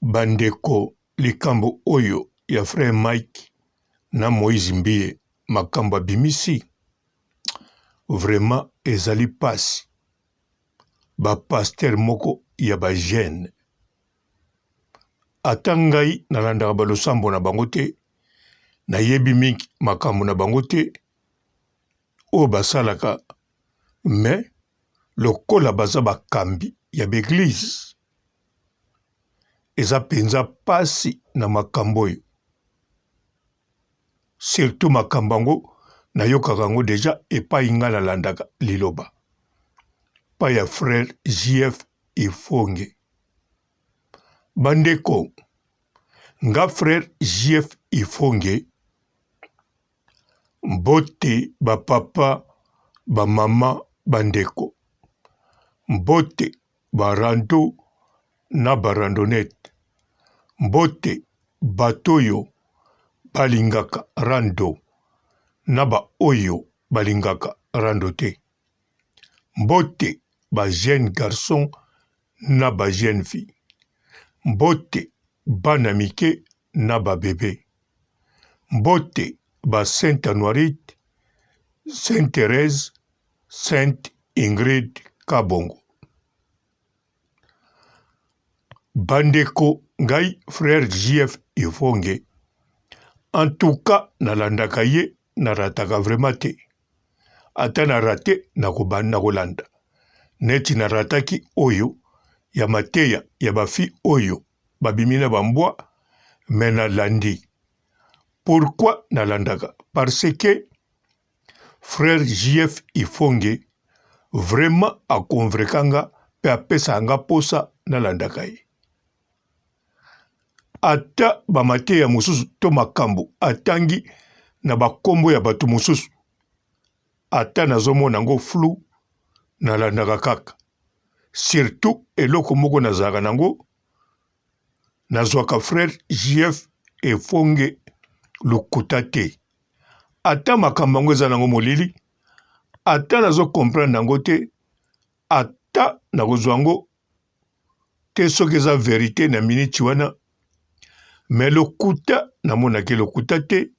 Bandeko likambo oyo ya frère Mike na Moïse Mbie makambo bimisi vraiment ezali pasi ba pasteur moko ya ba jeune atangai nalandaka balosambo na bango te nayebi mingi makambo na bango te oyo basalaka mais lokola baza bakambi ya l'église eza penza pasi na makambo oyo surtout makambo yango nayokaka yango deja epai nga nalandaka liloba pa ya frère JF Ifonge bandeko nga frère JF Ifonge mbote ba papa ba mama bandeko mbote ba rando na ba randonnette mbote batoyo balingaka rando na ba oyo balingaka rando te mbote ba jeune garçon na ba jeune fille mbote bana mike na ba bébé mbote ba Sainte Anuarite Sainte Thérèse Sainte Ingrid Kabongo bandeko ngai frère JF Ifonge en tout cas nalandaka ye narataka vraiment te ata narate nakobanda kolanda neti narataki oyo ya mateya ya bafi oyo babimi na bambwa me nalandi pourquoi nalandaka parce que frère JF Ifonge vraiment akonvrekanga pe apesanga posa nalandaka ye ata bamateya mosusu to makambo atangi na bakombo ya bato mosusu ata nazomona yango flou nalandaka kaka surtout eloko moko nazalaka nango nazwaka frère JF Ifonge lokuta te ata makambo yango eza nango molili ata nazokomprendre yango te ata nakozwa yango te soki eza verité na miniti wana me lokuta namonaki lokuta te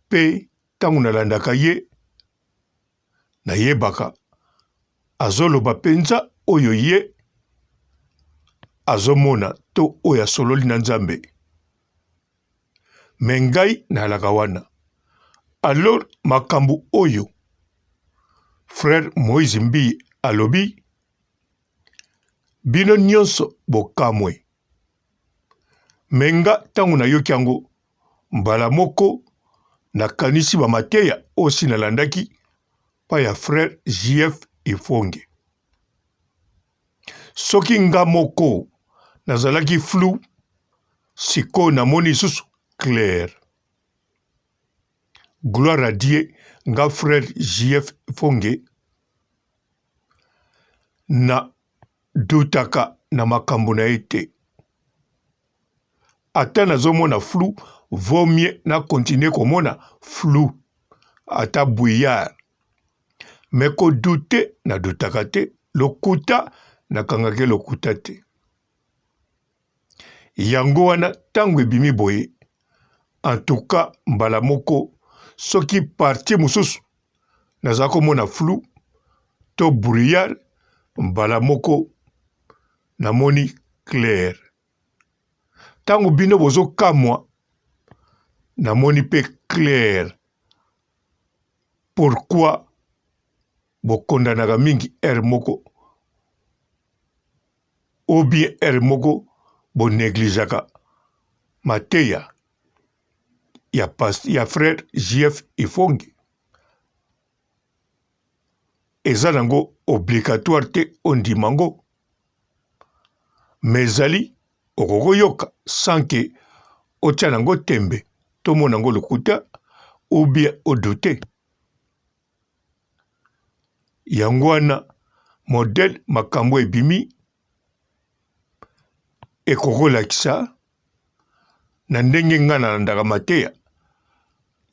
mpe ntango nalandaka ye nayebaka azoloba mpenza oyo ye azomona to oyo asololi na Nzambe me ngai nalaka wana alors makambo oyo frère Moïse Mbie alobi bino nyonso bokamwe me nga ntango nayoki yango mbala moko nakanisi bamateya osi nalandaki pa ya frère JF Ifonge soki nga moko nazalaki flou sikoyo namoni lisusu clair gloire à Dieu nga frère JF Ifonge na dutaka na makambo na ye te ata nazomona flou vaut mieux na continuer komona flou ata bouillard me kodute na dutaka te lokuta nakangaki lokuta te yango wana ntango ebimi boye en tout cas mbala moko soki parti mosusu naza komona flou to brouillard mbala moko namoni clair ntango bino bozokamwa namoni pe clair pourquoi bokondanaka mingi ere moko ou bien ere moko bonegligeaka mateya ya frère JF Ifonge eza nango obligatoire te ondima ngo me ezali okokoyoka sans ke otia nango tembe tomona yango lokuta ou bien odute yango wana modele makambo ebimi ekokolakisa na ndenge nga nalandaka mateya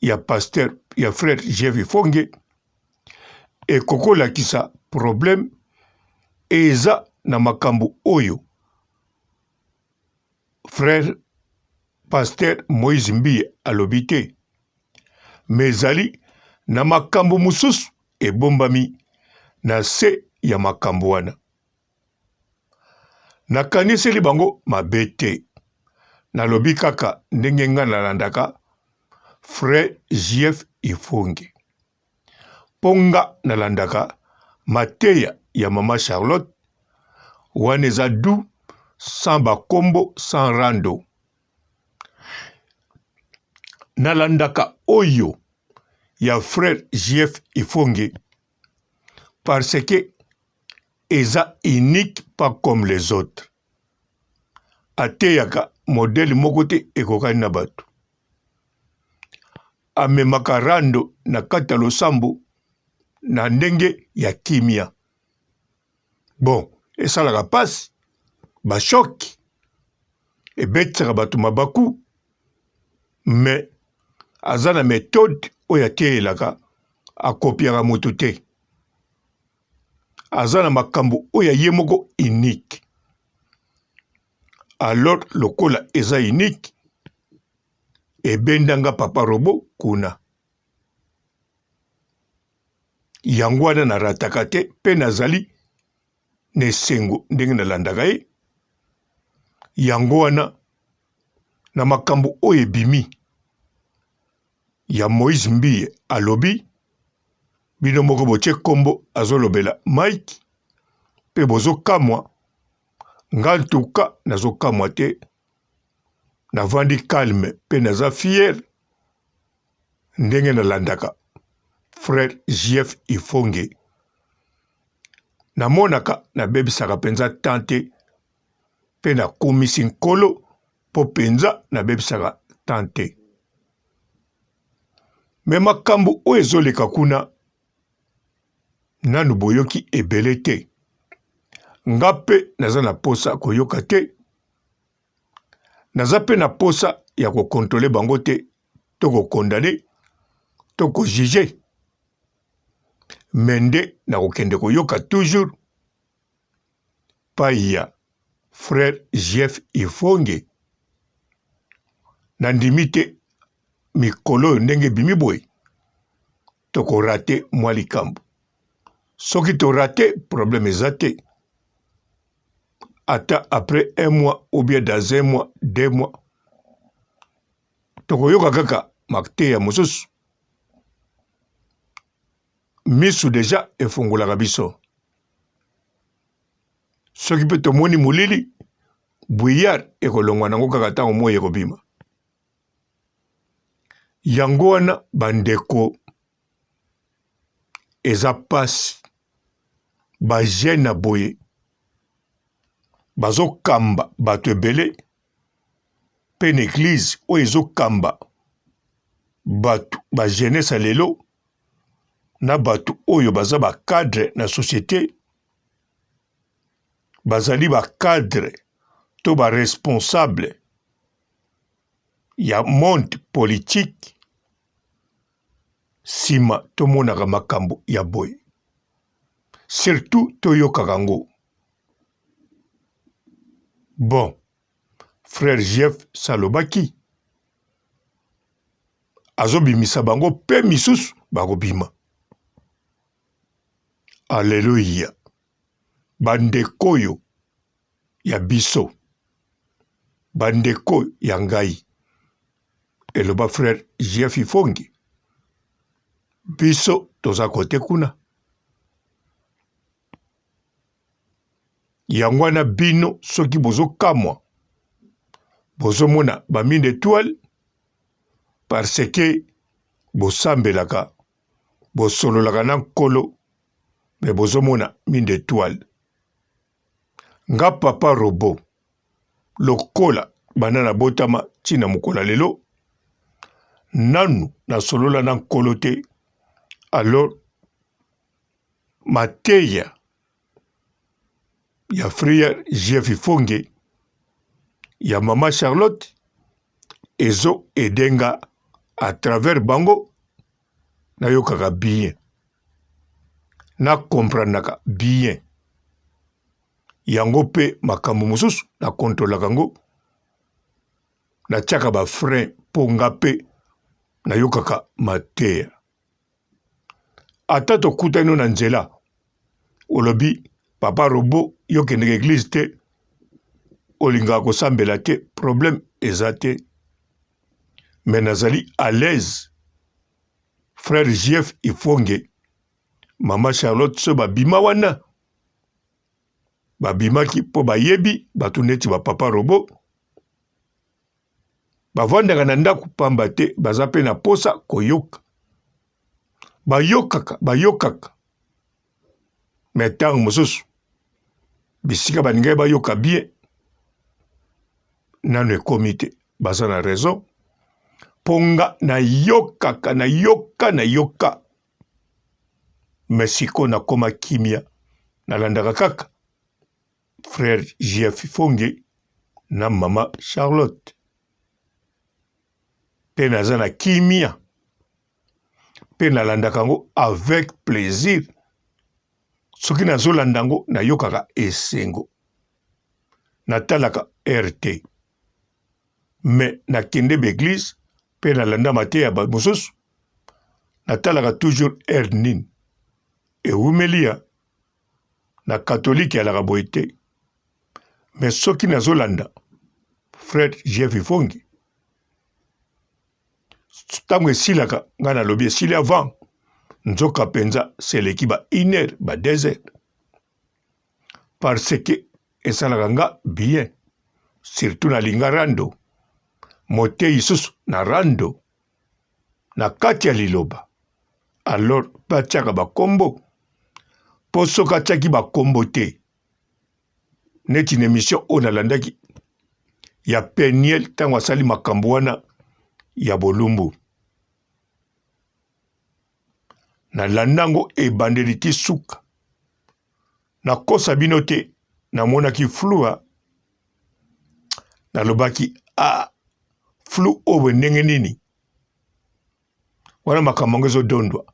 ya pasteur ya frère JF Ifonge ekokolakisa problème eza na makambo oyo frère Pasteur Moïse Mbiye alobi te, me ezali na makambo mosusu ebombami na se ya makambo wana. Nakaniseli bango mabe te, nalobi kaka ndenge nga nalandaka frère JF Ifonge. Ponga nalandaka mateya ya mama Charlotte, wana eza du sans bakombo sans rando. Nalandaka oyo ya frère JF Ifonge parce que eza unique pas comme les autres. Ateyaka modèle moko te ekokani na bato. Amemaka rando na kati ya losambo na ndenge ya kimia. Bon, esalaka pasi, bashoki, ebetisaka bato mabaku, mais aza na méthode oyo ateyelaka akopiaka moto te. Aza na makambo oyo ye moko unique. Alors lokola eza unique, ebendanga papa robo kuna. Yango wana narataka te mpe nazali nesengo ndenge nalandaka ye. Yango wana na makambo oyo ebimi ya Moïse Mbiye alobi, bino moko botie kombo azolobela Mike mpe bozokamwa, nga ntuka nazokamwa te, navandi calme mpe naza fier ndenge nalandaka frère JF Ifonge. Namonaka nabebisaka penza tante mpe nakomisi nkolo po penza nabebisaka tante. Me makambo oyo ezoleka kuna nanu boyoki ebele te. Nga mpe naza na posa koyoka te. Naza mpe na posa ya kokontrole bango te, to kokondane, to kojuge. Mende na kokende koyoka toujours pai ya frère JF Ifonge. Nandimi te mikolo ndenge bimi boye toko rate mwa likambo. Soki to rate problème eza te. Ata après 1 mois ou bien dans 1 mois, 2 mois, toko yoka kaka makte ya mosusu. Misu deja efongolaka biso. Soki pe tomoni mulili, bouillard ekolongwa nango kaka tango moyi ekobima. Yango wana bandeko eza pasi, bajene na boye, bazokamba bato ebele, pe na église oyo ezokamba bato bajeunesse lelo, na bato oyo baza cadre na société, bazali cadre to responsable ya monde politique. Sima tomonaka makambo ya boye, surtout toyokaka ngo. Bon, frère Jeff salobaki azobimisa bango pe misusu bakobima. Alléluia. Bandeko yo ya biso, bandeko ya ngai, eloba frère Jeff Ifonge. Biso toza kote kuna. Yango wana bino soki bozokamwa, bozomona bamine étoile parce que bosambelaka, bosololaka na nkolo, me bozomona mine d'étoile. Nga papa robo, lokola banana botama tina mukola lelo, nanu na solola na nkolo te. Alors, mateya ya frère JF Ifonge, ya mama Charlotte, ezo edenga à travers bango, na yokaka bien, na comprendaka bien. Yango pe makambo mosusu na kontrolaka ngo, na tiaka ba frein po nga pe na yokaka mateya. Ata tokutani na nzela olobi papa Robo yokendeka église te olingaka kosambela te problème eza te. Mais nazali à l'aise. Frère JF Ifonge, Mama Charlotte so babima wana. Babimaki po bayebi batuneti ba papa Robo. Bavandaka na ndako pamba te baza pe na posa koyoka. Bayokaka. Mais ntango mosusu bisika baningai bayoka bien nano ekomi te baza na raison. Ponga na yoka. Mesiko na koma kimia na landaka kaka. Frère JF Fonge na Mama Charlotte. Pe naza na kimia. Pe na landaka ngo avec plaisir. Soki nazo landango na yokaka esengo. Natalaka RT. Mais na kende l'église pe na landa mate ya bamosusu natalaka toujours nin ewumelia na catholique ya la boye te. Mais soki nazolanda frère JF Ifongi ntango esilaka nga nalobi esili avant nzoka penza seleki ba 1 heure ba 2 heures parce que esalaka nga bien surtout na linga rando motei susu na rando na kati ya liloba. Alors batiaka bakombo po soki atiaki bakombo te neti na émission oyo nalandaki ya Peniel ntango asali makambo wana ya bolumbu nalandango ebandeli ti suka nakosa bino te namonaki flua nalobaki flou owe ndenge nini wana makambo ngo ezodondwa.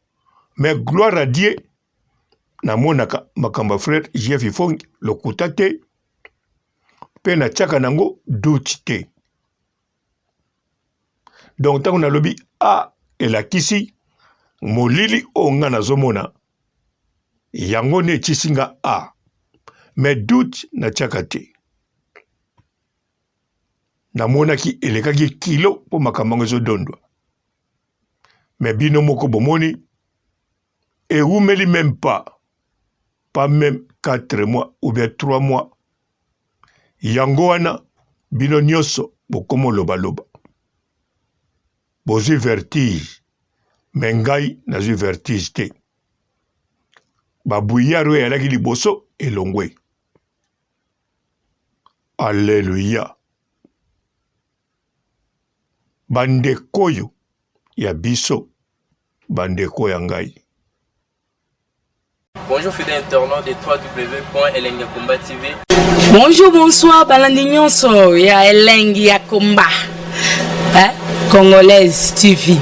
Mais gloire à Dieu namonaka makambo frère JF Ifongi lokuta te pe na tiaka nango doute te. Donc ntango nalobi elakisi molili oyo nga nazomona yango ne etisi nga mais doute na tiaka te. Namonaki elekaki kilo po makambo ezodondwa. Mais bino moko bomoni ewumeli même pas même 4 mois ou bien 3 mois. Yango wana bino nyonso bokomo loba. Bozwi vertige. Mais ngai nazwi vertige te. Babuyaro eyalaki liboso elongwe. Alléluia. Bandekoyo ya biso, bandeko ya ngai. Bonjour fidèles internautes de www.elengiakomba TV. Bonjour, bonsoir, balandi nyonso ya Elengi ya Komba. Congolaise TV.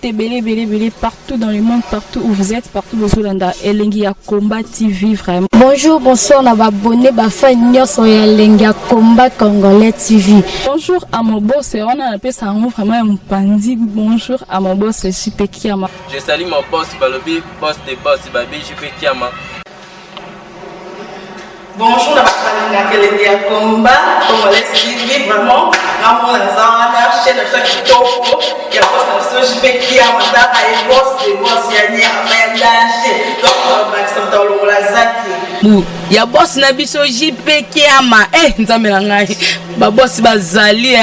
Belé partout dans le monde, partout où vous êtes, partout où vous êtes, Elengi ya Komba TV vraiment. Bonjour, bonsoir, on va abonner à fan nyonso ya Elengi ya Komba Congolais TV. Bonjour à mon boss, on a appelé ça vraiment un pandi. Bonjour à mon boss, JP Kiama. Je salue mon boss Balobi, boss des boss Babi, JP Kiama. Bonjour, à Elengi ya Komba Congolais TV vraiment. Ramon Lazana, chaîne de chaque topo, il y a pas de JP Kiama, et boss des boss, il y a un danger. Donc, Maxime Tolo Lazaki. Ya boss na biso JP Kiama. Nzambe na ngai. Ba boss bazali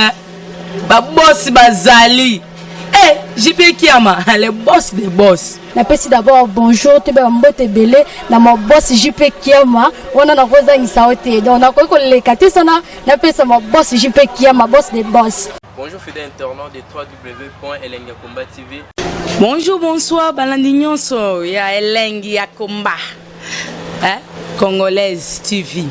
Ba boss bazali. JP Kiama, le boss des boss. Napesi d'abord bonjour, te ba mbote belé na mo boss JP Kiama, wana na koza ngisaote. Donc na ko le katisana, napesa mo boss JP Kiama, boss des boss. Bonjour fidèles internautes de www.elengiakomba TV. Bonjour, bonsoir, balandi nyonso ya Elengi ya Komba. Congolaise TV.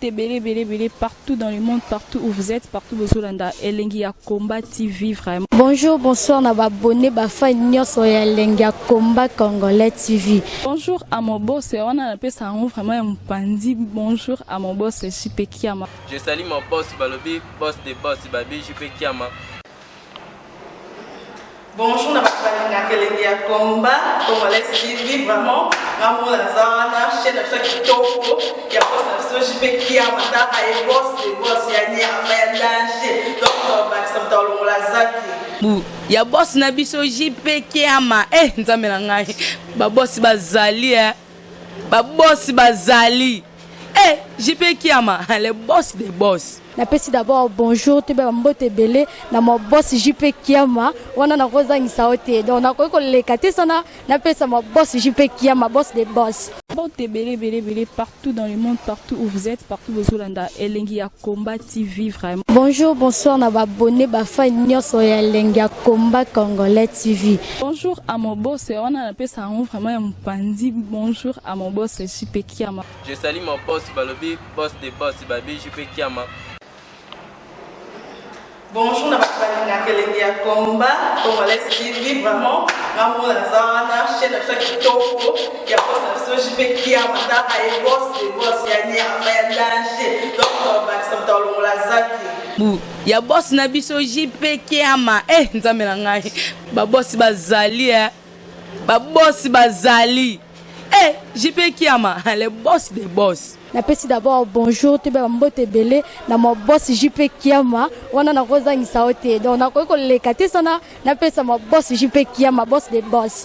Belé partout dans le monde, partout où vous êtes, partout où vous êtes, Elengi ya Komba TV vraiment. Bonjour, bonsoir, on va abonner à fan nyonso ya Elengi ya Komba Congolais TV. Bonjour à mon boss, on a appelé ça vraiment un pandi. Bonjour à mon boss JP Kiama. Je salue mon boss Balobi, boss des boss Babi, JP Kiama. Bonjour, na balinga kelenge ya combat, congolais TV vraiment. Ngamo na zana chaîne ça kitoko ya boss na JP Kiama ta ay boss de boss ya ni ya danger. Donc ba samta longola zaki. Ya boss na biso JP Kiama. Nzambe na ngai. Ba boss bazali ba boss bazali. JP Kiama, le boss des boss. Napesi d'abord bonjour te ba mbote belé na mo boss JP Kiama wana na kozangisa ote donc na ko lekate sana napesa mo boss JP Kiama boss des boss. Mbote belé partout dans le monde, partout où vous êtes, partout où vous êtes, Elengi ya Combat TV vraiment. Bonjour, bonsoir na ba abonné ba fan nyonso ya Elengi ya Combat Congolais TV. Bonjour à mon boss, on a appelé ça vraiment un pandi. Bonjour à mon boss JP Kiama. Je salue mon boss Balobi, boss des boss Babi JP Kiama. Bonjour, na balinga kelenge ya combat, congolais TV vraiment. Ngamo na zana chaîne ça kitoko ya boss na JP Kiama ta ay boss de boss ya ni ya danger. Donc ba samta longola zaki. Ya boss na biso JP Kiama. Nzambe na ngai. Ba boss bazali ba boss bazali. JP Kiama, le boss des boss. Napesi d'abord bonjour te ba mbote belé na mo boss JP Kiama wana na kozangisa ote donc na ko lekate sana napesa mo boss JP Kiama boss des boss.